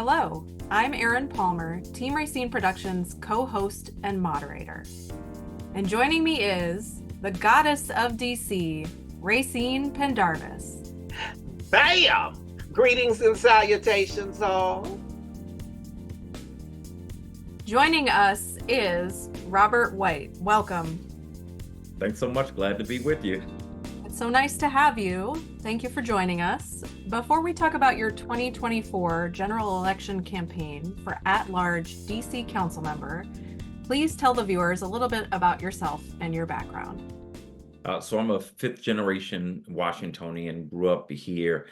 Hello, I'm Erin Palmer, Team Rayceen Productions co-host and moderator. And joining me is the goddess of DC, Rayceen Pendarvis. Bam! Greetings and salutations, all. Joining us is Robert White. Welcome. Thanks so much. Glad to be with you. It's so nice to have you. Thank you for joining us. Before we talk about your 2024 general election campaign for at-large DC Councilmember, please tell the viewers a little bit about yourself and your background. So I'm a fifth generation Washingtonian, grew up here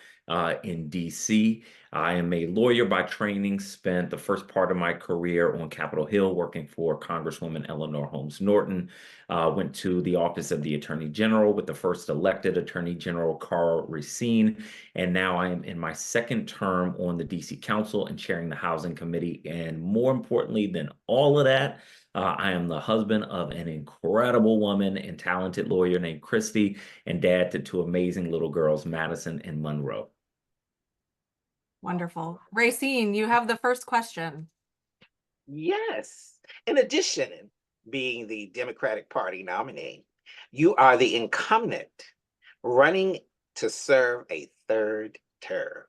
in DC. I am a lawyer by training, spent the first part of my career on Capitol Hill working for Congresswoman Eleanor Holmes Norton. Went to the Office of the Attorney General with the first elected Attorney General, Rayceen. And now I am in my second term on the DC Council and chairing the Housing Committee. And more importantly than all of that, I am the husband of an incredible woman and talented lawyer named Christy, and dad to two amazing little girls, Madison and Monroe. Wonderful. Rayceen, you have the first question. Yes. In addition, being the Democratic Party nominee, you are the incumbent running to serve a third term.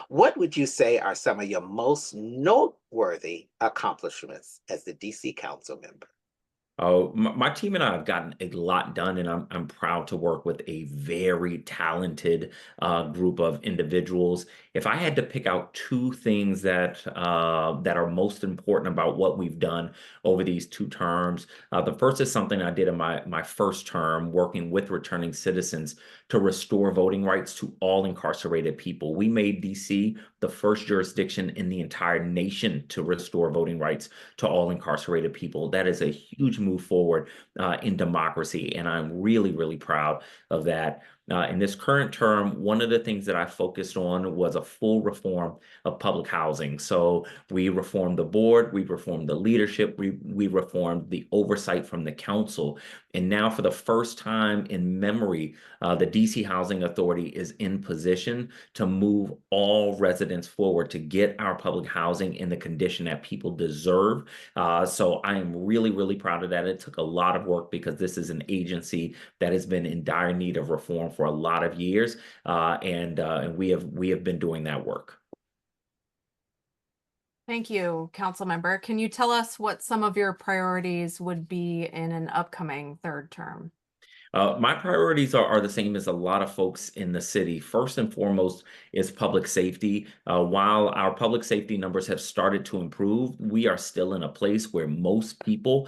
What would you say are some of your most noteworthy accomplishments as the DC Council member? Oh, my team and I have gotten a lot done, and I'm proud to work with a very talented group of individuals. If I had to pick out two things that are most important about what we've done over these two terms, the first is something I did in my first term, working with returning citizens to restore voting rights to all incarcerated people. We made DC the first jurisdiction in the entire nation to restore voting rights to all incarcerated people. That is a huge move forward in democracy, and I'm really, really proud of that. In this current term, one of the things that I focused on was a full reform of public housing. So we reformed the board, we reformed the leadership, we reformed the oversight from the council. And now for the first time in memory, the DC Housing Authority is in position to move all residents forward to get our public housing in the condition that people deserve. So I am really, really proud of that. It took a lot of work because this is an agency that has been in dire need of reform for a lot of years, and we have been doing that work. Thank you, Council Member. Can you tell us what some of your priorities would be in an upcoming third term? My priorities are the same as a lot of folks in the city. First and foremost is public safety. While our public safety numbers have started to improve, we are still in a place where most people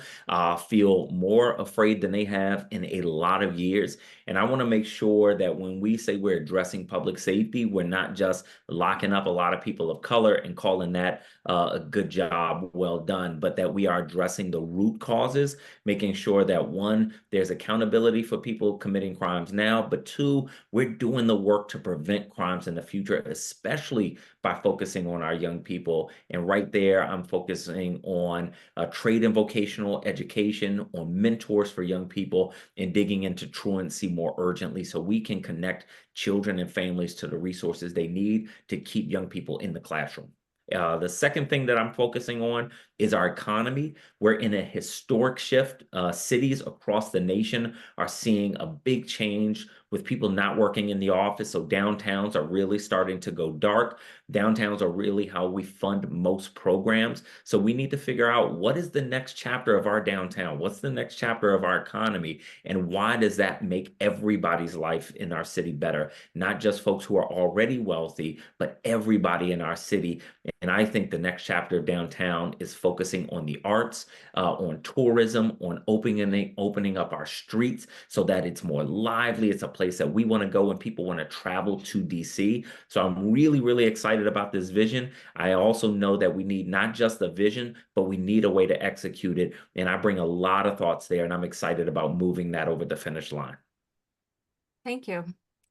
feel more afraid than they have in a lot of years. And I want to make sure that when we say we're addressing public safety, we're not just locking up a lot of people of color and calling that a good job, well done, but that we are addressing the root causes, making sure that one, there's accountability for people committing crimes now, but two, we're doing the work to prevent crimes in the future, especially by focusing on our young people. And right there, I'm focusing on trade and vocational education, on mentors for young people, and digging into truancy more urgently so we can connect children and families to the resources they need to keep young people in the classroom. The second thing that I'm focusing on is our economy. We're in a historic shift. Cities across the nation are seeing a big change with people not working in the office. So downtowns are really starting to go dark. Downtowns are really how we fund most programs. So we need to figure out what is the next chapter of our downtown? What's the next chapter of our economy? And why does that make everybody's life in our city better? Not just folks who are already wealthy, but everybody in our city. And I think the next chapter of downtown is focusing on the arts, on tourism, on opening up our streets so that it's more lively. It's a place that we want to go and people want to travel to DC. So I'm really, really excited about this vision. I also know that we need not just the vision, but we need a way to execute it. And I bring a lot of thoughts there, and I'm excited about moving that over the finish line. Thank you.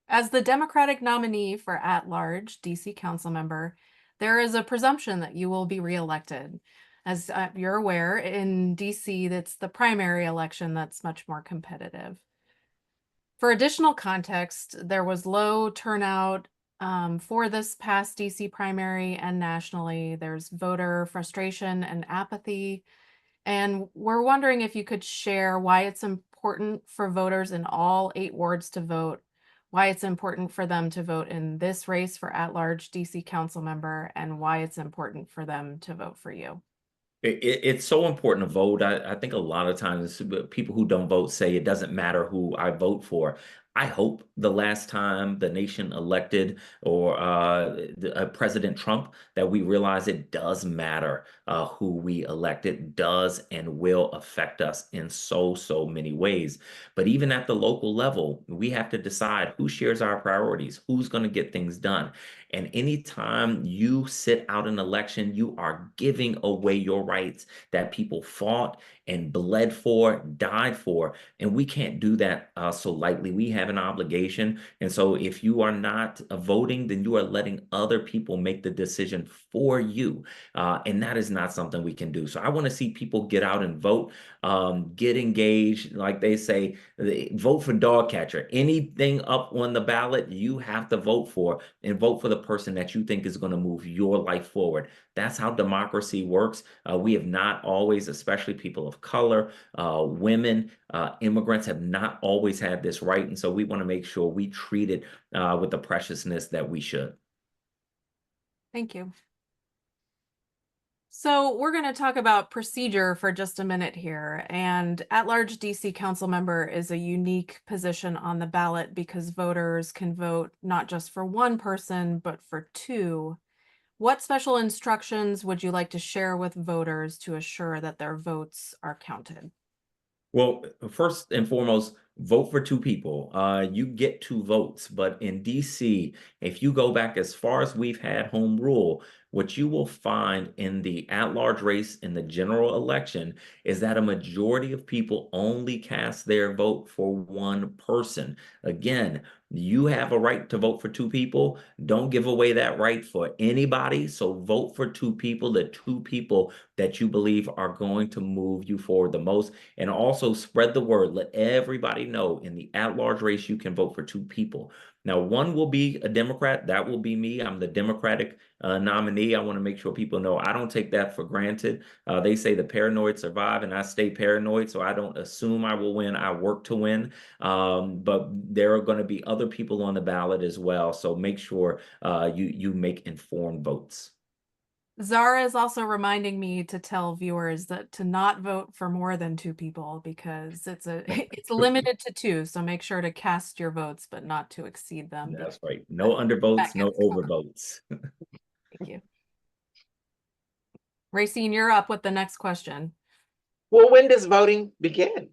As the Democratic nominee for at-large DC Council Member, there is a presumption that you will be reelected. As you're aware, in DC, that's the primary election that's much more competitive. For additional context, there was low turnout For this past DC primary and nationally, there's voter frustration and apathy. And we're wondering if you could share why it's important for voters in all 8 wards to vote, why it's important for them to vote in this race for at-large DC council member, and why it's important for them to vote for you. It's so important to vote. I think a lot of times people who don't vote say it doesn't matter who I vote for. I hope the last time the nation elected or President Trump that we realize it does matter who we elect. It does and will affect us in so many ways. But even at the local level, we have to decide who shares our priorities, who's going to get things done. And anytime you sit out an election, you are giving away your rights that people fought and bled for, died for. And we can't do that so lightly. We have an obligation. And so if you are not voting, then you are letting other people make the decision for you. And that is not something we can do. So I want to see people get out and vote, get engaged. Like they say, vote for dog catcher. Anything up on the ballot, you have to vote for, and vote for the person that you think is going to move your life forward. That's how democracy works. We have not always, especially people of color, women, immigrants have not always had this right. And so we want to make sure we treat it with the preciousness that we should. Thank you. So we're going to talk about procedure for just a minute here. And at-large DC council member is a unique position on the ballot because voters can vote not just for one person, but for 2. What special instructions would you like to share with voters to assure that their votes are counted? Well, first and foremost, vote for 2 people. You get 2 votes, but in DC, if you go back as far as we've had home rule, what you will find in the at-large race in the general election is that a majority of people only cast their vote for one person. Again, you have a right to vote for 2 people. Don't give away that right for anybody. So vote for 2 people, the 2 people that you believe are going to move you forward the most. And also spread the word. Let everybody know in the at-large race, you can vote for 2 people. Now, one will be a Democrat. That will be me. I'm the Democratic nominee. I want to make sure people know I don't take that for granted. They say the paranoid survive, and I stay paranoid, so I don't assume I will win. I work to win. But there are going to be other people on the ballot as well. So make sure you make informed votes. Zara is also reminding me to tell viewers that to not vote for more than 2 people because it's limited to 2. So make sure to cast your votes, but not to exceed them. That's right. No undervotes, no overvotes. Thank you. Rayceen, you're up with the next question. Well, when does voting begin?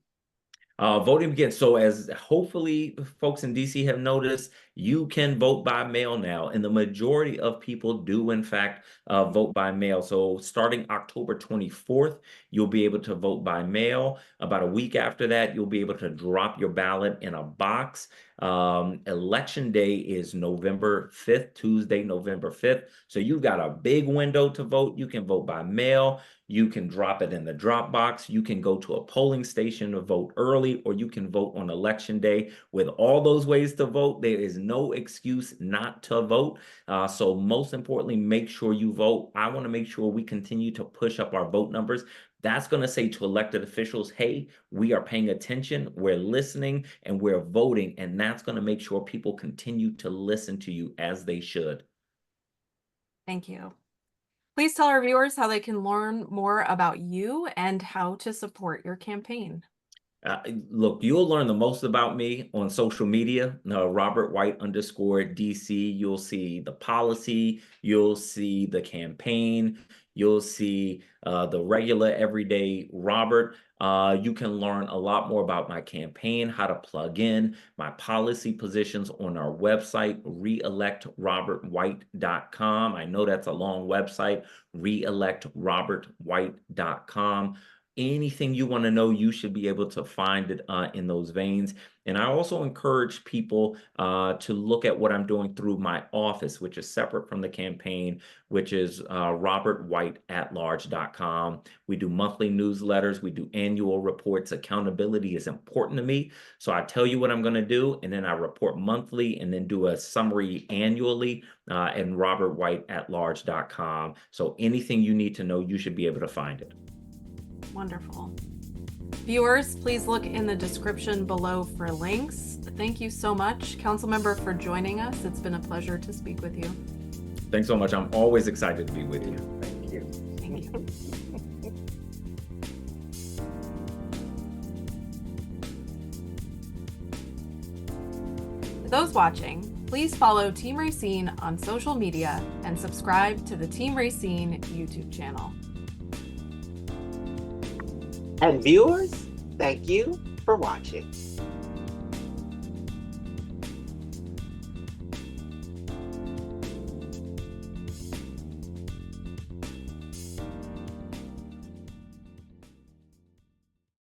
Voting begins. So as hopefully folks in DC have noticed, you can vote by mail now. And the majority of people do, in fact, vote by mail. So starting October 24th, you'll be able to vote by mail. About a week after that, you'll be able to drop your ballot in a box. Election day is November 5th, Tuesday, November 5th. So you've got a big window to vote. You can vote by mail. You can drop it in the drop box. You can go to a polling station to vote early, or you can vote on election day. With all those ways to vote, there is no excuse not to vote. So most importantly, make sure you vote. I want to make sure we continue to push up our vote numbers. That's going to say to elected officials, hey, we are paying attention, we're listening, and we're voting. And that's going to make sure people continue to listen to you as they should. Thank you. Please tell our viewers how they can learn more about you and how to support your campaign. Look, you'll learn the most about me on social media, Robert White _DC. You'll see the policy, you'll see the campaign, you'll see the regular everyday Robert. You can learn a lot more about my campaign, how to plug in my policy positions on our website, reelectrobertwhite.com. I know that's a long website, reelectrobertwhite.com. anything you want to know, you should be able to find it in those veins. And I also encourage people to look at what I'm doing through my office, which is separate from the campaign, which is robertwhiteatlarge.com. We do monthly newsletters. We do annual reports. Accountability is important to me. So I tell you what I'm going to do, and then I report monthly and then do a summary annually at robertwhiteatlarge.com. So anything you need to know, you should be able to find it. Wonderful. Viewers, please look in the description below for links. Thank you so much, Councilmember, for joining us. It's been a pleasure to speak with you. Thanks so much. I'm always excited to be with you. Thank you. Thank you. For those watching, please follow Team Rayceen on social media and subscribe to the Team Rayceen YouTube channel. And viewers, thank you for watching.